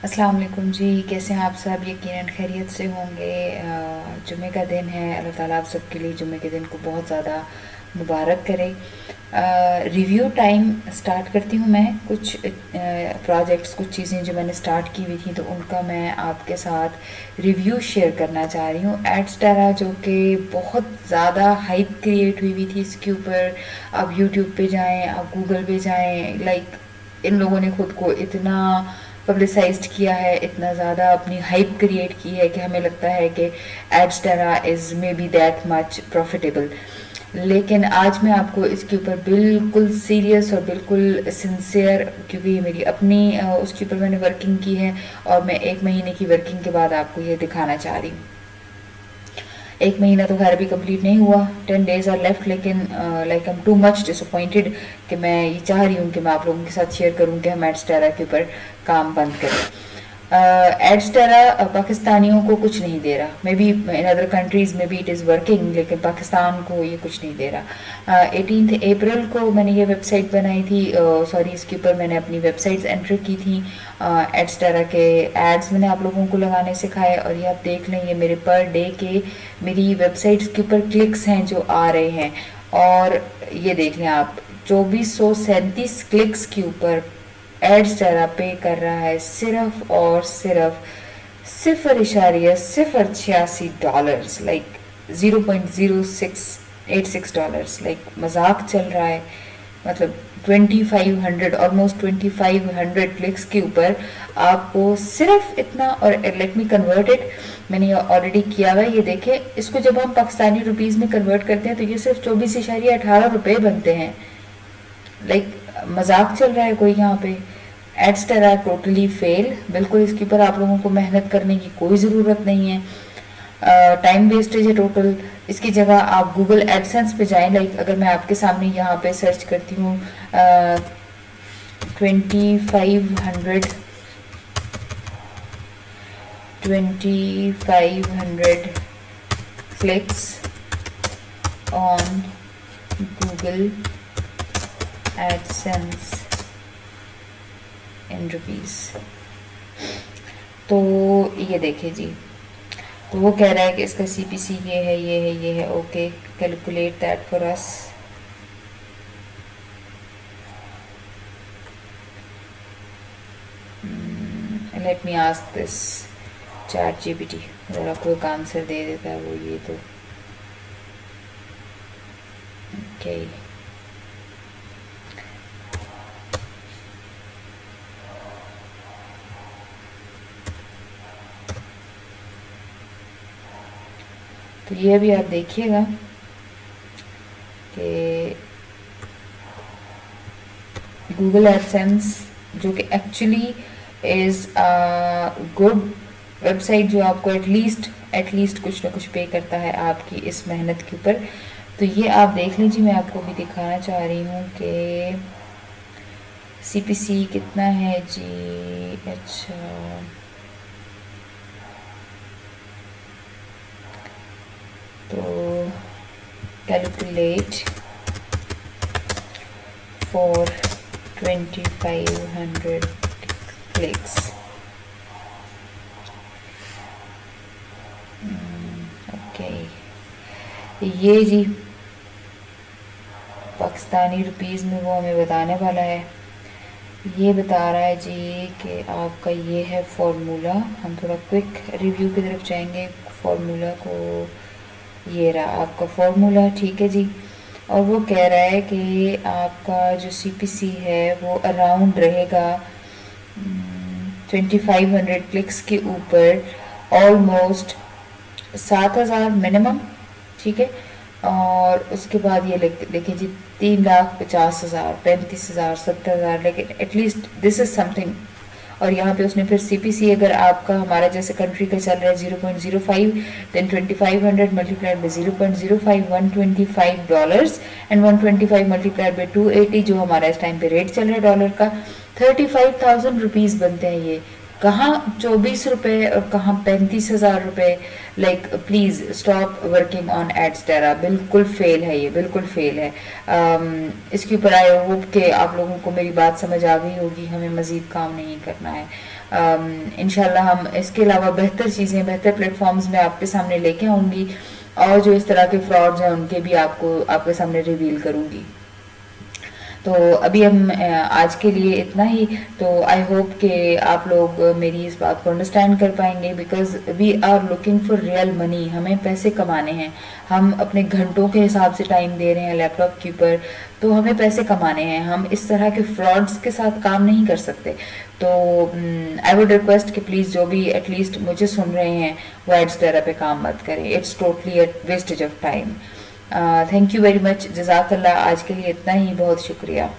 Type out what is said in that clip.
अस्सलाम वालेकुम जी। कैसे हैं आप सब? यकीनन खैरियत से होंगे। जुमे का दिन है, अल्लाह ताला आप सबके लिए जुमे के दिन को बहुत ज़्यादा मुबारक करे। रिव्यू टाइम स्टार्ट करती हूँ मैं। कुछ प्रोजेक्ट्स, कुछ चीज़ें जो मैंने स्टार्ट की हुई थी तो उनका मैं आपके साथ रिव्यू शेयर करना चाह रही हूँ। एड्सटेरा जो कि बहुत ज़्यादा हाइप क्रिएट हुई थी इसके ऊपर। आप यूट्यूब पे जाएं, आप गूगल पे जाएं, लाइक इन लोगों ने खुद को इतना पब्लिसाइज्ड किया है, इतना ज़्यादा अपनी हाइप क्रिएट की है कि हमें लगता है कि Adsterra is maybe that much profitable. लेकिन आज मैं आपको इसके ऊपर बिल्कुल सीरियस और बिल्कुल सिंसियर, क्योंकि ये मेरी अपनी उसके ऊपर मैंने वर्किंग की है और मैं 1 महीने की वर्किंग के बाद आपको ये दिखाना चाह रही हूँ। 1 महीना तो खैर अभी कंप्लीट नहीं हुआ, 10 days आर लेफ्ट, लेकिन like I am too much disappointed कि मैं ये चाह रही हूँ कि मैं आप लोगों के साथ शेयर करूँ कि हम एड्सटेरा के ऊपर काम बंद करें। एड्सटेरा पाकिस्तानियों को कुछ नहीं दे रहा। May be in other countries में बी इट इज़ वर्किंग, लेकिन पाकिस्तान को ये कुछ नहीं दे रहा। 18 अप्रैल को मैंने ये वेबसाइट बनाई थी, सॉरी इसके ऊपर मैंने अपनी वेबसाइट्स एंटर की थी। एड्सटेरा के एड्स मैंने आप लोगों को लगाने सिखाए और ये आप देख लें, ये मेरे पर डे के मेरी वेबसाइट्स के ऊपर क्लिक्स हैं जो आ रहे हैं। और ये देख लें आप, 2437 क्लिक्स के ऊपर एड्सटेरा पे कर रहा है सिर्फ और सिर्फ 0.086 डॉलर्स, लाइक 0.0686 डॉलर्स। लाइक मजाक चल रहा है। मतलब 2500, ऑलमोस्ट 2500 क्लिक्स के ऊपर आपको सिर्फ इतना। और लेट मी कन्वर्ट इट, मैंने ये ऑलरेडी किया हुआ है, ये देखें। इसको जब हम पाकिस्तानी रुपीज़ में कन्वर्ट करते हैं तो ये सिर्फ 24.18 रुपये बनते हैं। लाइक मजाक चल रहा है कोई यहाँ पे? एड्सटेरा टोटली फेल, बिल्कुल इसके ऊपर आप लोगों को मेहनत करने की कोई ज़रूरत नहीं है। टाइम वेस्टेज है टोटल। इसकी जगह आप गूगल एडसेंस पे जाएं। लाइक अगर मैं आपके सामने यहाँ पे सर्च करती हूँ 2500 clicks on Google AdSense in rupees, तो ये देखिए जी। तो वो कह रहा है कि इसका सीपीसी ये है, ये है, ये है। Okay, calculate that for us. Let me ask this chat GPT, अगर आपको एक आंसर दे देता है वो ये तो ओके। तो ये भी आप देखिएगा कि गूगल एडसेंस जो कि एक्चुअली इज़ गुड वेबसाइट, जो आपको एटलीस्ट कुछ ना कुछ पे करता है आपकी इस मेहनत के ऊपर। तो ये आप देख लीजिए, मैं आपको भी दिखाना चाह रही हूँ कि सीपीसी कितना है जी। अच्छा, तो कैलकुलेट फॉर 2500 क्लिक्स। ओके, ये जी पाकिस्तानी रुपीज़ में वो हमें बताने वाला है। ये बता रहा है जी कि आपका ये है फार्मूला। हम थोड़ा क्विक रिव्यू की तरफ जाएंगे। फार्मूला को, ये रहा आपका फार्मूला, ठीक है जी। और वो कह रहा है कि आपका जो सीपीसी है वो अराउंड रहेगा 2500 क्लिक्स के ऊपर ऑलमोस्ट 7000 मिनिमम, ठीक है। और उसके बाद ये देखिए जी 3,50,000, 35,000, 70,000, लेकिन एटलीस्ट दिस इज समथिंग। और यहाँ पे उसने फिर सीपीसी अगर आपका हमारा जैसे कंट्री का चल रहा है 0.05, then 2500 multiplied by 0.05 $125, and 125 multiplied by 280 जो हमारा इस टाइम पे रेट चल रहा है डॉलर का, 35,000 रुपीज़ बनते हैं ये कहाँ 24 रुपये और कहाँ 35,000 रुपये। Like please stop working on Adsterra, बिल्कुल फेल है ये, बिल्कुल फेल है। इसके ऊपर आई होप कि आप लोगों को मेरी बात समझ आ गई होगी, हमें मज़ीद काम नहीं करना है। इंशाल्लाह हम इसके अलावा बेहतर चीज़ें, बेहतर प्लेटफॉर्म्स में आपके सामने लेके आऊँगी, और जो इस तरह के फ्रॉड्स हैं उनके भी आपको आपके सामने रिवील करूँगी। तो अभी हम आज के लिए इतना ही। तो आई होप कि आप लोग मेरी इस बात को अंडरस्टैंड कर पाएंगे, because we are looking for real money. हमें पैसे कमाने हैं, हम अपने घंटों के हिसाब से टाइम दे रहे हैं लैपटॉप के ऊपर, तो हमें पैसे कमाने हैं। हम इस तरह के फ्रॉड्स के साथ काम नहीं कर सकते। तो आई वुड रिक्वेस्ट कि प्लीज़ जो भी एटलीस्ट मुझे सुन रहे हैं वो एड्सटेरा पे काम मत करें। It's totally a wastage of time. Thank you very much, जज़ाकल्लाह। आज के लिए इतना ही, बहुत शुक्रिया।